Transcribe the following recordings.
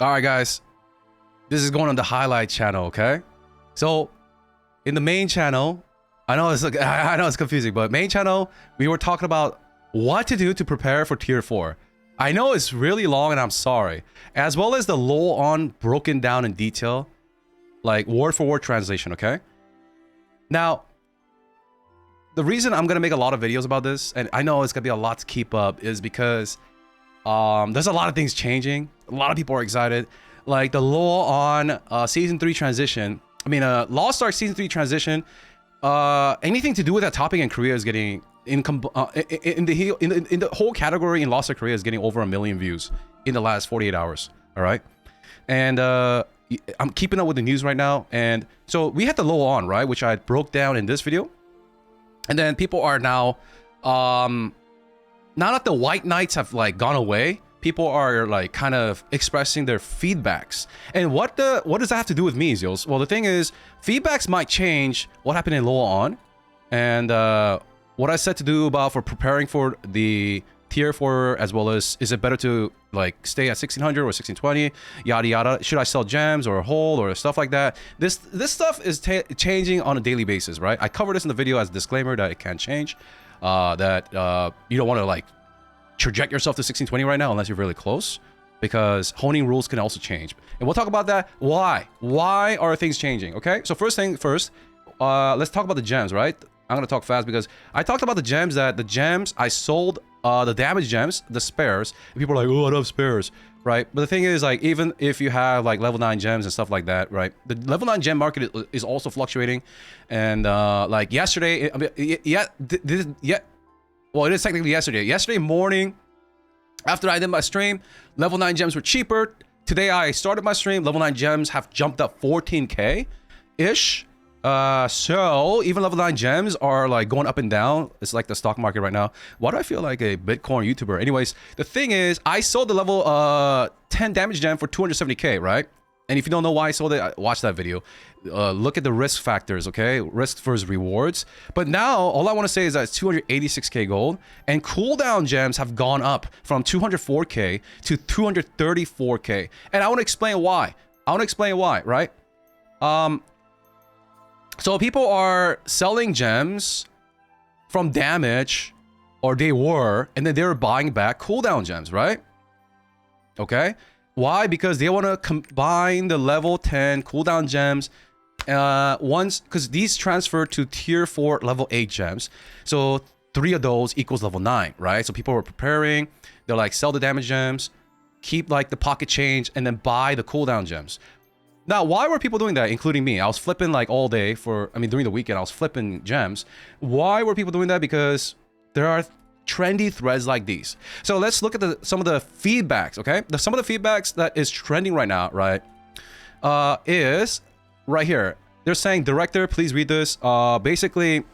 All right, guys. This is going on the highlight channel, okay? So, in the main channel, I know it's confusing, but main channel, we were talking about what to do to prepare for tier 4. I know it's really long and I'm sorry. As well as the LOA ON broken down in detail, like word for word translation, okay? Now, the reason I'm gonna make a lot of videos about this, and I know it's gonna be a lot to keep up, is because there's a lot of things changing. A lot of people are excited. Like the LOA ON Season 3 transition. I mean, Lost Ark Season 3 transition. Anything to do with that topic in Korea is getting in the whole category in Lost Ark Korea is getting over 1 million views in the last 48 hours. All right, and I'm keeping up with the news right now. And so we had the LOA ON, right, which I broke down in this video. And then people are now, now that the White Knights have like gone away, people are like kind of expressing their feedbacks. And what does that have to do with me, Zeals? Well, the thing is, feedbacks might change what happened in LOA ON, and what I said to do about for preparing for the tier 4, as well as is it better to like stay at 1600 or 1620, yada yada. Should I sell gems or hold or stuff like that? This stuff is changing on a daily basis, right? I covered this in the video as a disclaimer that it can change, that you don't want to like project yourself to 1620 right now unless you're really close, because honing rules can also change. And we'll talk about that. Why are things changing? Okay, so first thing first, let's talk about the gems, right? I'm gonna talk fast because I talked about the gems, that the gems I sold, the damage gems, the spares, and people are like, oh, I love spares, right? But the thing is, like, even if you have like level 9 gems and stuff like that, right, the level 9 gem market is also fluctuating. And like yesterday, I mean, well, it is technically yesterday. Yesterday morning, after I did my stream, level 9 gems were cheaper. Today I started my stream, level 9 gems have jumped up 14k-ish. So even level 9 gems are like going up and down. It's like the stock market right now. Why do I feel like a Bitcoin YouTuber? Anyways, the thing is, I sold the level 10 damage gem for 270k, right? And if you don't know why I sold it, watch that video. Look at the risk factors, okay? Risk versus rewards. But now, all I want to say is that it's 286k gold, and cooldown gems have gone up from 204k to 234k. And I want to explain why. Right? So people are selling gems from damage, or they were, and then they were buying back cooldown gems, right? Okay? Why? Because they want to combine the level 10 cooldown gems because these transfer to tier 4 level 8 gems. So 3 of those equals level 9, right? So people were preparing, they're like, sell the damage gems, keep like the pocket change, and then buy the cooldown gems. Now, why were people doing that, including me? I was flipping like all day during the weekend, I was flipping gems. Why were people doing that? Because there are trendy threads like these. So let's look at some of the feedbacks, okay? Some of the feedbacks that is trending right now, right, is right here. They're saying, director, please read this. Basically, it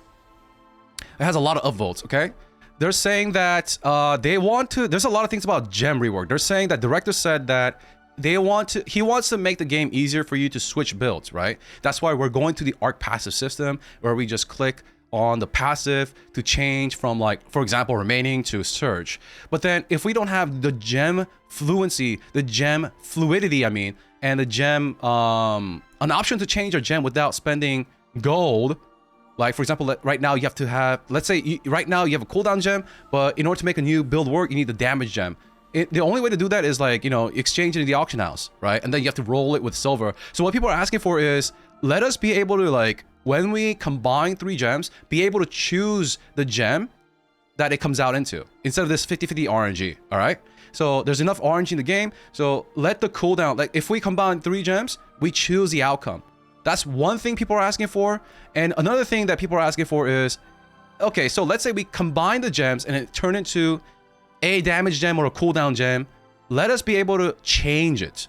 has a lot of upvotes, okay? They're saying that they want to, there's a lot of things about gem rework. They're saying that director said that he wants to make the game easier for you to switch builds, right? That's why we're going to the Arc passive system, where we just click on the passive to change from, like, for example, remaining to surge. But then if we don't have the gem fluency, the gem fluidity, I mean, and the gem, an option to change our gem without spending gold, like, for example, right now you have to have, let's say right now you have a cooldown gem, but in order to make a new build work, you need the damage gem. The only way to do that is, like, you know, exchange it in the auction house, right? And then you have to roll it with silver. So what people are asking for is, let us be able to, like, when we combine 3 gems, be able to choose the gem that it comes out into, instead of this 50-50 RNG, all right? So there's enough RNG in the game, so let the cooldown, like, if we combine 3 gems, we choose the outcome. That's one thing people are asking for. And another thing that people are asking for is, okay, so let's say we combine the gems and it turned into a damage gem or a cooldown gem. Let us be able to change it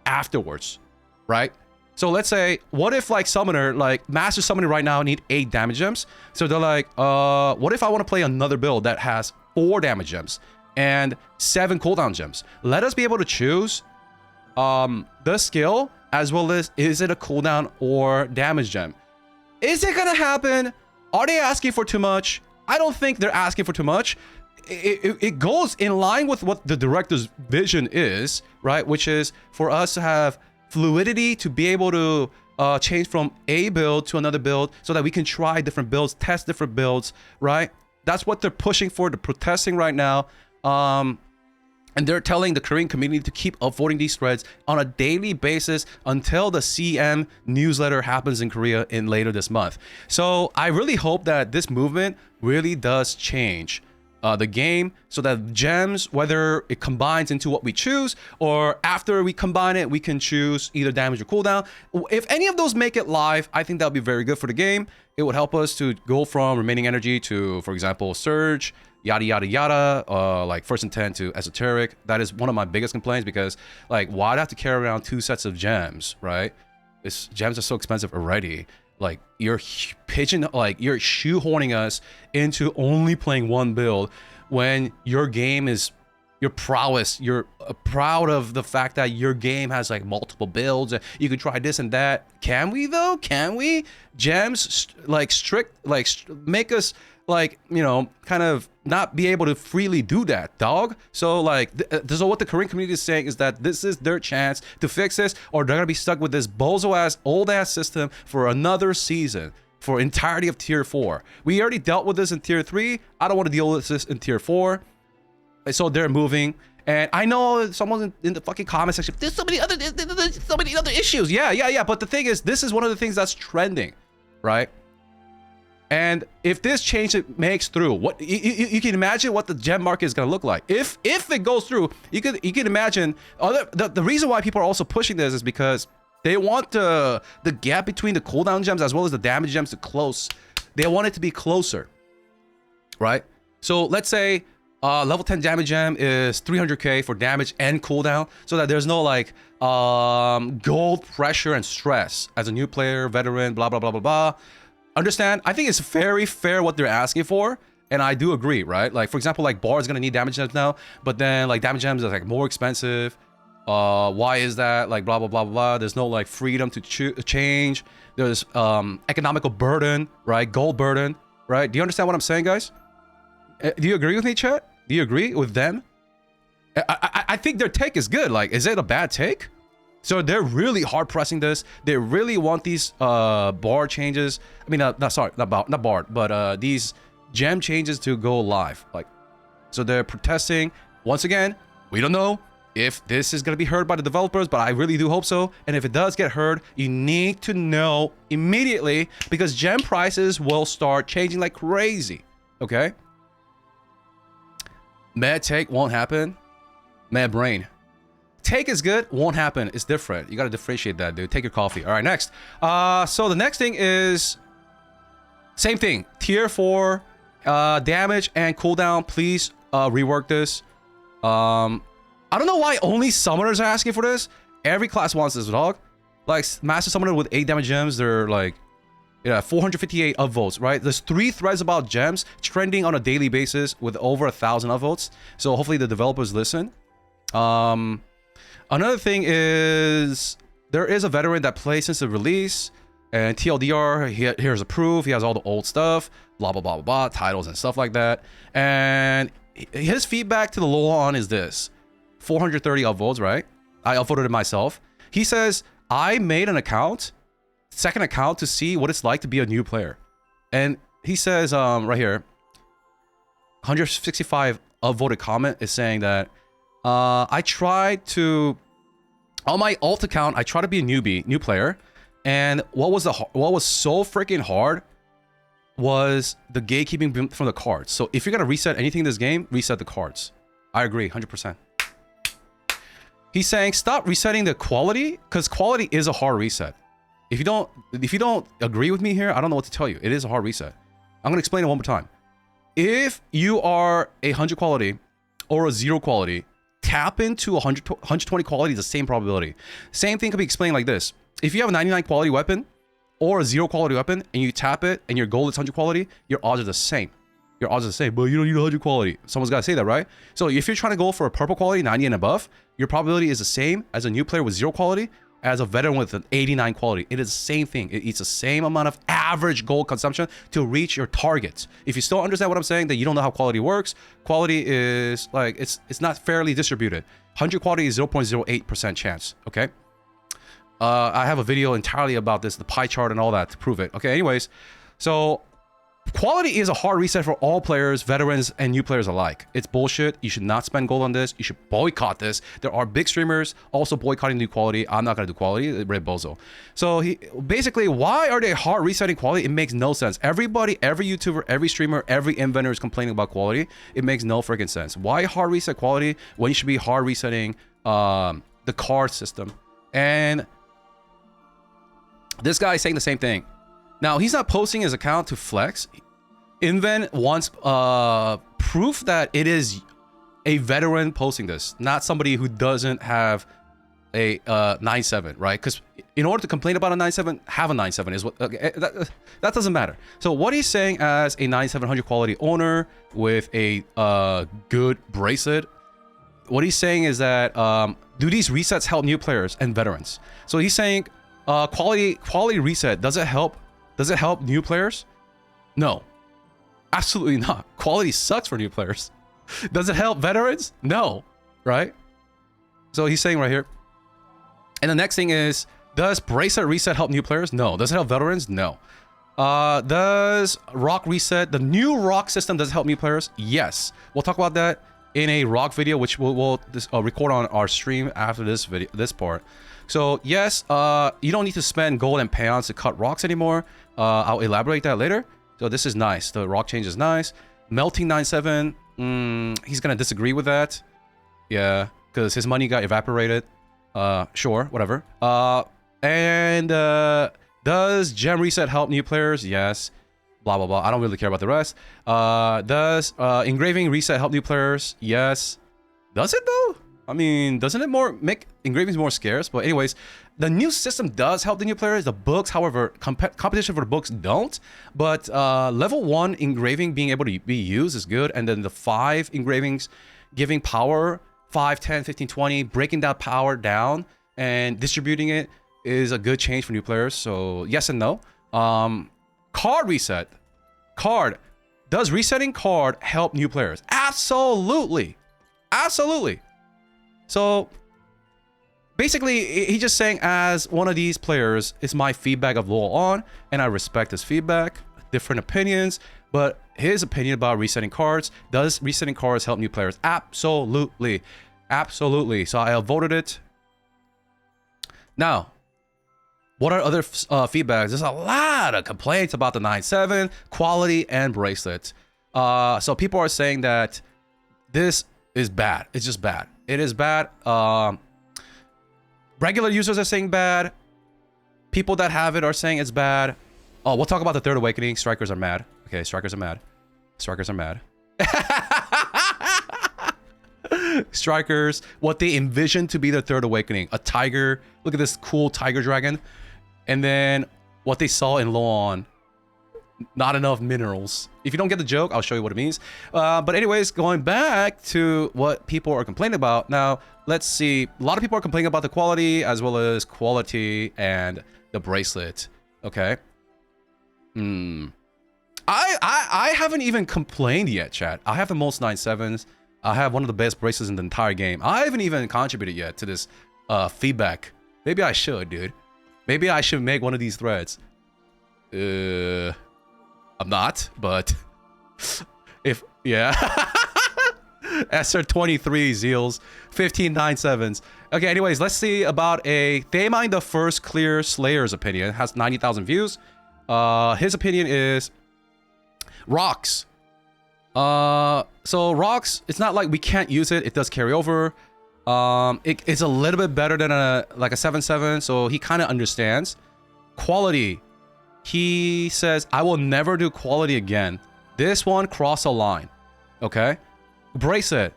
afterwards, right? So let's say, what if, like, summoner, like master summoner right now need 8 damage gems? So they're like, what if I want to play another build that has 4 damage gems and 7 cooldown gems? Let us be able to choose the skill, as well as, is it a cooldown or damage gem? Is it gonna happen? Are they asking for too much? I don't think they're asking for too much. it goes in line with what the director's vision is, right? Which is for us to have fluidity, to be able to change from a build to another build so that we can try different builds, test different builds, right? That's what they're pushing for. They're protesting right now. And they're telling the Korean community to keep upvoting these threads on a daily basis until the CM newsletter happens in Korea in later this month. So I really hope that this movement really does change the game so that gems, whether it combines into what we choose or after we combine it, we can choose either damage or cooldown. If any of those make it live, I think that would be very good for the game. It would help us to go from remaining energy to, for example, surge, yada yada yada, like first intent to esoteric. That is one of my biggest complaints, because like, why do I have to carry around 2 sets of gems, right? Gems are so expensive already. Like, you're you're shoehorning us into only playing one build when your game is your prowess. You're proud of the fact that your game has like multiple builds and you can try this and that. Can we though? Can we? Gems like make us like, you know, kind of not be able to freely do that, dog. So like, so what the Korean community is saying is that this is their chance to fix this, or they're gonna be stuck with this bozo ass, old ass system for another season, for entirety of tier 4. We already dealt with this in tier 3. I don't want to deal with this in tier 4. So they're moving. And I know someone in the fucking comment section, there's so many other issues. Yeah. But the thing is, this is one of the things that's trending, right? And if this change makes through, what you can imagine what the gem market is going to look like. If it goes through, you can imagine. The reason why people are also pushing this is because they want the gap between the cooldown gems as well as the damage gems to close. They want it to be closer, right? So let's say level 10 damage gem is 300k for damage and cooldown, so that there's no like gold pressure and stress as a new player, veteran, blah blah blah blah blah. Understand? I think it's very fair what they're asking for, and I do agree, right? Like, for example, like Bard is gonna need damage gems now, but then like damage gems is like more expensive. Why is that? Like blah blah blah blah. There's no like freedom to change. There's economical burden, right? Gold burden, right? Do you understand what I'm saying, guys? Do you agree with me, chat? Do you agree with them? I think their take is good. Like, is it a bad take? So they're really hard pressing this. They really want these Bard changes. I mean, not Bard, but these gem changes to go live. Like, so they're protesting. Once again, we don't know if this is gonna be heard by the developers, but I really do hope so. And if it does get heard, you need to know immediately, because gem prices will start changing like crazy. Okay. Mad take won't happen. Mad brain. Take is good, won't happen. It's different. You gotta differentiate that, dude. Take your coffee. All right, next. So the next thing is same thing. Tier 4 damage and cooldown. Please rework this. I don't know why only summoners are asking for this. Every class wants this, dog. Like master summoner with 8 damage gems, they're like, yeah, 458 upvotes, right? There's 3 threads about gems trending on a daily basis with over 1,000 upvotes. So hopefully the developers listen. Another thing is there is a veteran that plays since the release, and TLDR, here's a proof. He has all the old stuff, blah blah blah blah blah, titles and stuff like that. And his feedback to the LOA On is this: 430 upvotes, right? I upvoted it myself. He says, I made an account, second account, to see what it's like to be a new player. And he says, right here, 165 upvoted comment is saying that I tried to, on my alt account, I tried to be a new player, and what was so freaking hard was the gatekeeping from the cards. So if you're gonna reset anything in this game, reset the cards. I agree, 100%. He's saying stop resetting the quality, because quality is a hard reset. If you don't agree with me here, I don't know what to tell you. It is a hard reset. I'm gonna explain it one more time. If you are a 100 quality or a 0 quality, tap into 120 quality, the same probability. Same thing could be explained like this. If you have a 99 quality weapon or a 0 quality weapon and you tap it and your goal is 100 quality, your odds are the same. Your odds are the same, but you don't need 100 quality. Someone's got to say that, right? So if you're trying to go for a purple quality, 90 and above, your probability is the same as a new player with 0 quality as a veteran with an 89 quality. It is the same thing. It eats the same amount of average gold consumption to reach your targets. If you still understand what I'm saying, then you don't know how quality works. Quality is like, it's not fairly distributed. 100 quality is 0.08% chance, okay? I have a video entirely about this, the pie chart and all that to prove it. Okay, anyways, so quality is a hard reset for all players, veterans, and new players alike. It's bullshit. You should not spend gold on this. You should boycott this. There are big streamers also boycotting new quality. I'm not going to do quality. Red Bozo. So basically, why are they hard resetting quality? It makes no sense. Everybody, every YouTuber, every streamer, every inventor is complaining about quality. It makes no freaking sense. Why hard reset quality when you should be hard resetting the card system? And this guy is saying the same thing. Now, he's not posting his account to flex. Inven wants proof that it is a veteran posting this, not somebody who doesn't have a 9.7, right? Because in order to complain about a 9.7, have a 9.7 is what. Okay, that doesn't matter. So what he's saying as a 9.700 quality owner with a good bracelet, what he's saying is that do these resets help new players and veterans? So he's saying quality reset, does it help new players? No, absolutely not. Quality sucks for new players. Does it help veterans? No, right? So he's saying right here. And the next thing is, does bracelet reset help new players? No. Does it help veterans? No. Does rock reset, the new rock system, does it help new players? Yes. We'll talk about that in a rock video, which we'll record on our stream after this video, this part. So yes, you don't need to spend gold and peons to cut rocks anymore. I'll elaborate that later. So this is nice. The rock change is nice. Melting 9.7, he's gonna disagree with that. Yeah, because his money got evaporated. Sure, whatever. And does gem reset help new players? Yes. Blah, blah, blah. I don't really care about the rest. Does engraving reset help new players? Yes. Does it though? I mean, doesn't it make engravings more scarce? But anyways, the new system does help the new players. The books, however, competition for the books don't. But level 1 engraving being able to be used is good. And then the 5 engravings giving power, 5, 10, 15, 20, breaking that power down and distributing it is a good change for new players. So yes and no. Card reset. Does resetting card help new players? Absolutely. Absolutely. So basically, he's just saying, as one of these players, it's my feedback of LOA On, and I respect his feedback, different opinions, but his opinion about resetting cards, does resetting cards help new players? Absolutely. Absolutely. So I voted it. Now, what are other feedbacks? There's a lot of complaints about the 9.7, quality, and bracelets. So people are saying that this is bad. It's just bad. It is bad. Regular users are saying bad. People that have it are saying it's bad. Oh, we'll talk about the Third Awakening. Strikers are mad. Okay, strikers are mad. Strikers are mad. Strikers, what they envision to be the Third Awakening. A tiger. Look at this cool tiger dragon. And then what they saw in LOA On. Not enough minerals. If you don't get the joke, I'll show you what it means. But anyways, going back to what people are complaining about. Now, let's see. A lot of people are complaining about the quality as well as quality and the bracelet. Okay. I haven't even complained yet, chat. I have the most 9.7s. I have one of the best bracelets in the entire game. I haven't even contributed yet to this feedback. Maybe I should, dude. Maybe I should make one of these threads. I'm not, but if, yeah. SR23 Zeals, 15 9.7s. Okay, anyways, let's see about they mine the first clear Slayer's opinion. It has 90,000 views. His opinion is rocks. So rocks, it's not like we can't use it. It does carry over. It's a little bit better than like a 7.7, so he kind of understands. Quality. He says, I will never do quality again. This one crossed a line. Okay? Bracelet.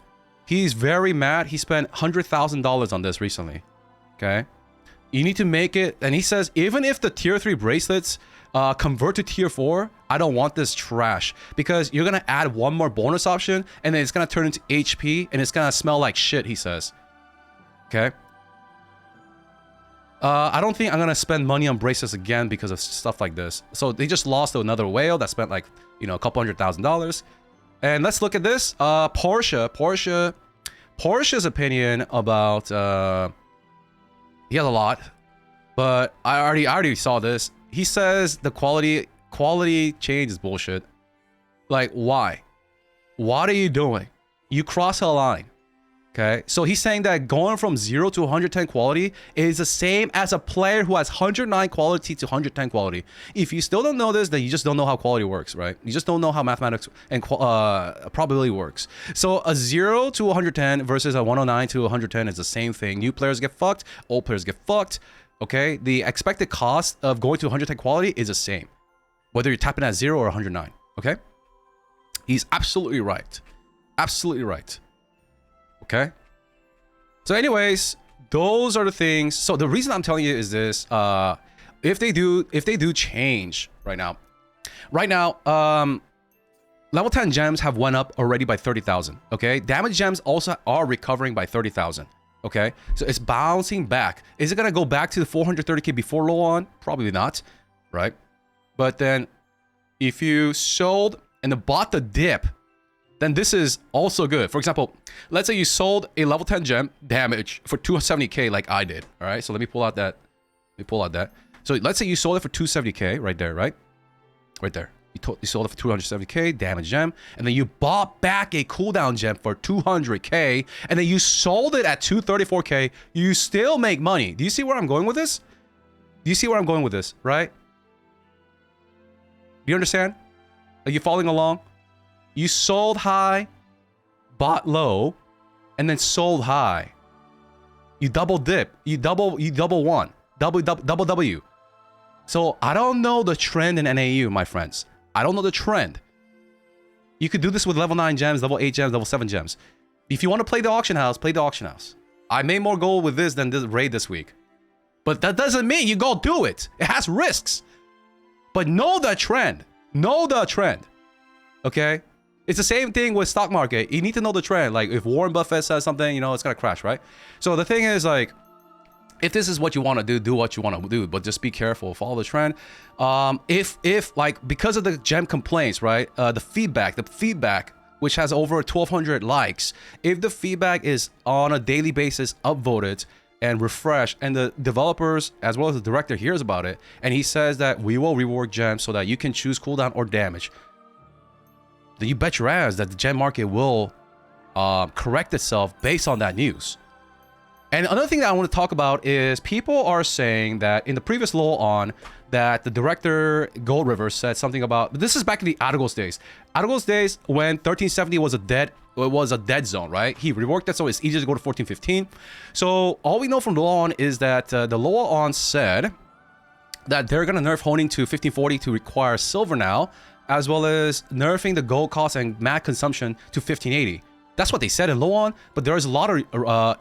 He's very mad. He spent $100,000 on this recently. Okay? You need to make it. And he says, even if the tier 3 bracelets convert to tier 4, I don't want this trash. Because you're going to add one more bonus option. And then it's going to turn into HP. And it's going to smell like shit, he says. Okay? I don't think I'm gonna spend money on bracelets again because of stuff like this. So they just lost to another whale that spent like, you know, a couple $100,000. And let's look at this. Porsche's opinion about he has a lot, but I already saw this. He says the quality change is bullshit. Like, why? What are you doing? You cross a line. Okay, so he's saying that going from 0 to 110 quality is the same as a player who has 109 quality to 110 quality. If you still don't know this, then you just don't know how quality works, right? You just don't know how mathematics and probability works. So a 0 to 110 versus a 109 to 110 is the same thing. New players get fucked, old players get fucked. Okay, the expected cost of going to 110 quality is the same, whether you're tapping at 0 or 109. Okay, he's absolutely right. Absolutely right. Okay. So anyways, those are the things. So the reason I'm telling you is this: if they do change right now, level 10 gems have went up already by 30,000. Okay, damage gems also are recovering by 30,000. Okay, so it's bouncing back. Is it gonna go back to the 430k before LOA ON? Probably not, right? But then, if you sold and bought the dip, then this is also good. For example, let's say you sold a level 10 gem damage for 270k like I did. All right, so let me pull out that. So let's say you sold it for 270k right there, right? Right there. You sold it for 270k damage gem, and then you bought back a cooldown gem for 200k, and then you sold it at 234k. You still make money. Do you see where I'm going with this? Do you see where I'm going with this, right? Do you understand? Are you following along? You sold high, bought low, and then sold high. You double dip. You double one. Double W. So I don't know the trend in NAU, my friends. I don't know the trend. You could do this with level 9 gems, level 8 gems, level 7 gems. If you want to play the auction house, play the auction house. I made more gold with this than this raid this week. But that doesn't mean you go do it. It has risks. But know the trend. Know the trend. Okay? It's the same thing with stock market. You need to know the trend. Like if Warren Buffett says something, you know, it's going to crash, right? So the thing is like, if this is what you want to do what you want to do, but just be careful, follow the trend. If like, because of the gem complaints, right? The feedback, which has over 1,200 likes, if the feedback is on a daily basis upvoted and refreshed, and the developers as well as the director hears about it, and he says that we will rework gems so that you can choose cooldown or damage, then you bet your ass that the gem market will correct itself based on that news. And another thing that I want to talk about is people are saying that in the previous LOA ON that the director Gold River said something about, this is back in the Argos days. Argos days when 1370 was a dead zone, right? He reworked that so it's easier to go to 1415. So all we know from LOA ON is that the LOA ON said that they're going to nerf honing to 1540 to require silver now, as well as nerfing the gold cost and mat consumption to 1580. That's what they said in LOA ON, but there's a lot of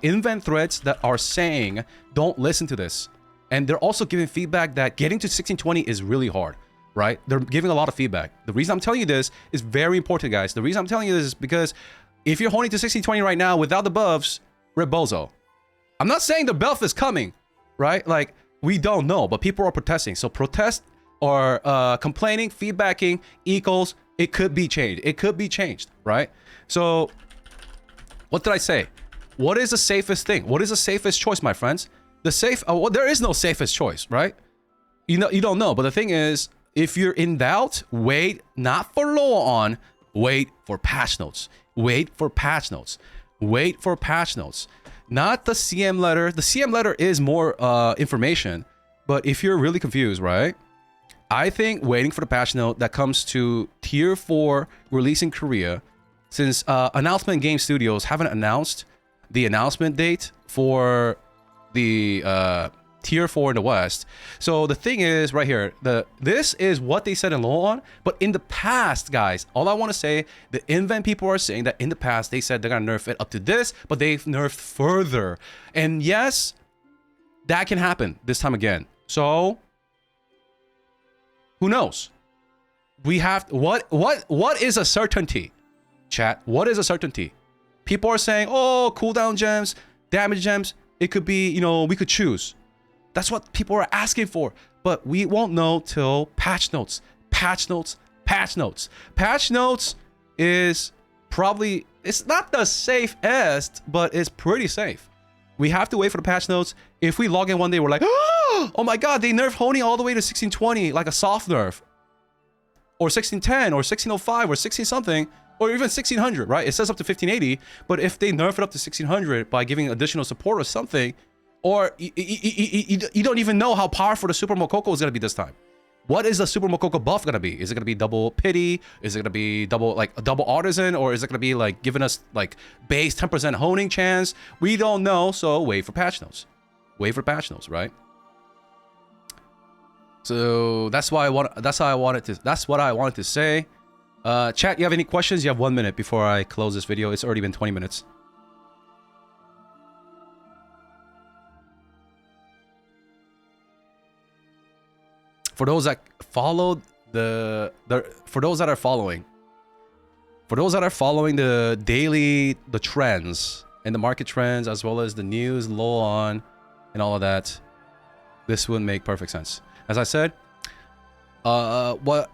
Inven threads that are saying, don't listen to this. And they're also giving feedback that getting to 1620 is really hard, right? They're giving a lot of feedback. The reason I'm telling you this is very important, guys. The reason I'm telling you this is because if you're honing to 1620 right now without the buffs, Rebozo. I'm not saying the buff is coming, right? Like, we don't know, but people are protesting. So protest or complaining, feedbacking equals it could be changed. It could be changed, right? So what did I say? What is the safest thing? What is the safest choice, my friends? Well, there is no safest choice, right? You don't know. But the thing is, if you're in doubt, wait not for LOA ON, wait for patch notes. Wait for patch notes. Wait for patch notes. Not the CM letter. The CM letter is more information. But if you're really confused, right? I think waiting for the patch note that comes to Tier 4 release in Korea, since Announcement Game Studios haven't announced the announcement date for the Tier 4 in the West. So the thing is right here, this is what they said in LOA ON, but in the past, guys, all I want to say, the Inven people are saying that in the past, they said they're going to nerf it up to this, but they've nerfed further. And yes, that can happen this time again. So who knows? We have, what is a certainty? Chat, what is a certainty? People are saying, oh, cooldown gems, damage gems, it could be, you know, we could choose. That's what people are asking for. But we won't know till patch notes. Patch notes. Patch notes. Patch notes is probably, it's not the safest, but it's pretty safe. We have to wait for the patch notes. If we log in one day, we're like, oh my god, they nerfed Honey all the way to 1620, like a soft nerf. Or 1610, or 1605, or 16 something, or even 1600, right? It says up to 1580, but if they nerf it up to 1600 by giving additional support or something, or you don't even know how powerful the Super Mokoko is going to be this time. What is the Super Mokoko buff going to be? Is it going to be double pity? Is it going to be double, like a double artisan? Or is it going to be like giving us like base 10% honing chance? We don't know, so wait for patch notes. Wait for patch notes, right? So that's what I wanted to say. Chat, you have any questions? You have 1 minute before I close this video. It's already been 20 minutes. For those that followed for those that are following the daily, the trends and the market trends, as well as the news, LOA on, and all of that, this would make perfect sense. As I said, what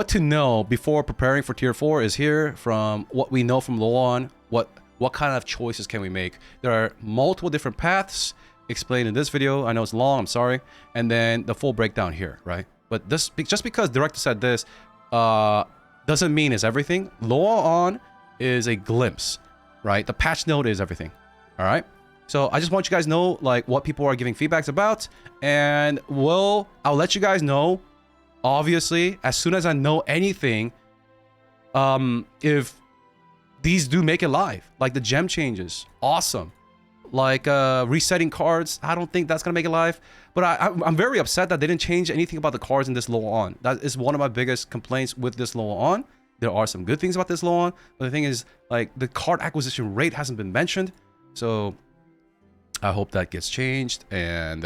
to know before preparing for tier 4 is here. From what we know from LOA on, what kind of choices can we make? There are multiple different paths explained in this video. I know it's long, I'm sorry. And then the full breakdown here, right? But this, just because director said this, doesn't mean it's everything. LOA on is a glimpse, right? The patch note is everything, all right? So I just want you guys to know like what people are giving feedbacks about, and I'll let you guys know, obviously, as soon as I know anything, if these do make it live, like the gem changes, awesome. Like resetting cards, I don't think that's gonna make it live. But I'm very upset that they didn't change anything about the cards in this LOA on. That is one of my biggest complaints with this LOA on. There are some good things about this LOA on, but the thing is, like, the card acquisition rate hasn't been mentioned. So I hope that gets changed. And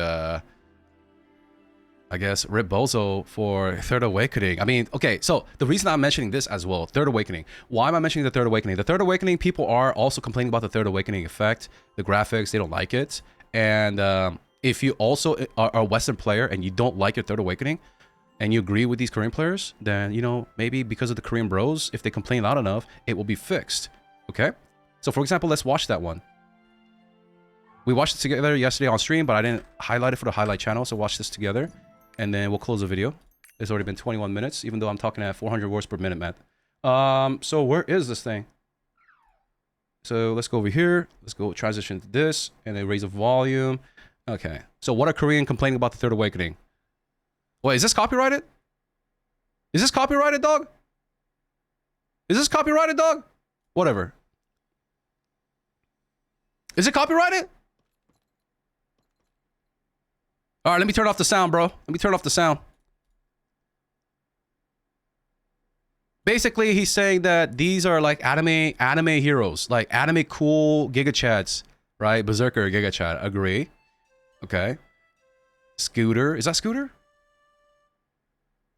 I guess Rip Bozo for Third Awakening. I mean, okay, so the reason I'm mentioning this as well, Third Awakening. Why am I mentioning the Third Awakening? The Third Awakening, people are also complaining about the Third Awakening effect. The graphics, they don't like it. And if you also are a Western player and you don't like your Third Awakening, and you agree with these Korean players, then, you know, maybe because of the Korean bros, if they complain loud enough, it will be fixed, okay? So, for example, let's watch that one. We watched it together yesterday on stream, but I didn't highlight it for the highlight channel, so watch this together. And then we'll close the video. It's already been 21 minutes, even though I'm talking at 400 words per minute, Matt. So where is this thing? So let's go over here. Let's go transition to this, and then raise the volume. Okay. So what are Korean complaining about the Third Awakening? Wait, is this copyrighted? Is this copyrighted, dog? Is this copyrighted, dog? Whatever. Is it copyrighted? All right, let me turn off the sound, bro. Let me turn off the sound. Basically, he's saying that these are like anime heroes, like anime cool Giga Chads, right? Berserker Giga Chad. Agree. Okay. Scooter. Is that Scooter?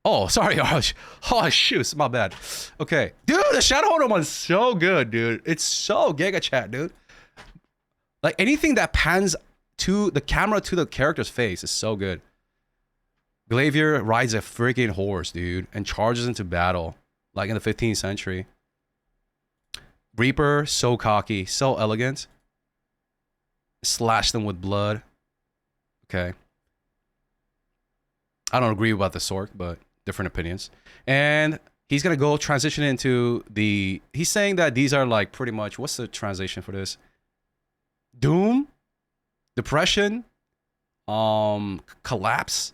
Oh, sorry. Oh, shoot. My bad. Okay. Dude, the Shadow Holder one's so good, dude. It's so Giga Chat, dude. Like, anything that pans to the camera to the character's face is so good. Glavier rides a freaking horse, dude, and charges into battle, like in the 15th century. Reaper, so cocky, so elegant. Slash them with blood. Okay. I don't agree about the Sork, but different opinions. And he's going to go transition into the... He's saying that these are like pretty much... What's the translation for this? Doom? Depression? Collapse?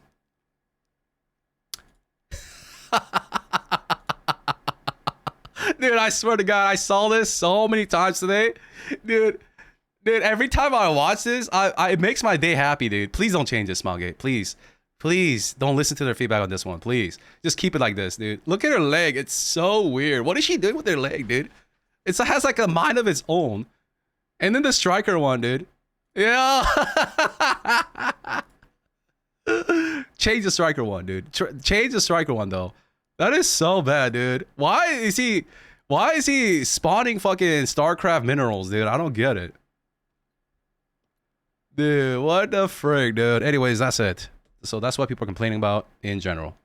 Dude, I swear to God, I saw this so many times today. Dude, every time I watch this, it makes my day happy, dude. Please don't change this, Smilegate. Please don't listen to their feedback on this one, please. Just keep it like this, dude. Look at her leg. It's so weird. What is she doing with her leg, dude? It has like a mind of its own. And then the striker one, dude. Yeah. Change the striker one, dude. Change the striker one, though. That is so bad, dude. Why is he spawning fucking StarCraft minerals, dude? I don't get it. Dude, what the frick, dude? Anyways, that's it. So that's what people are complaining about in general.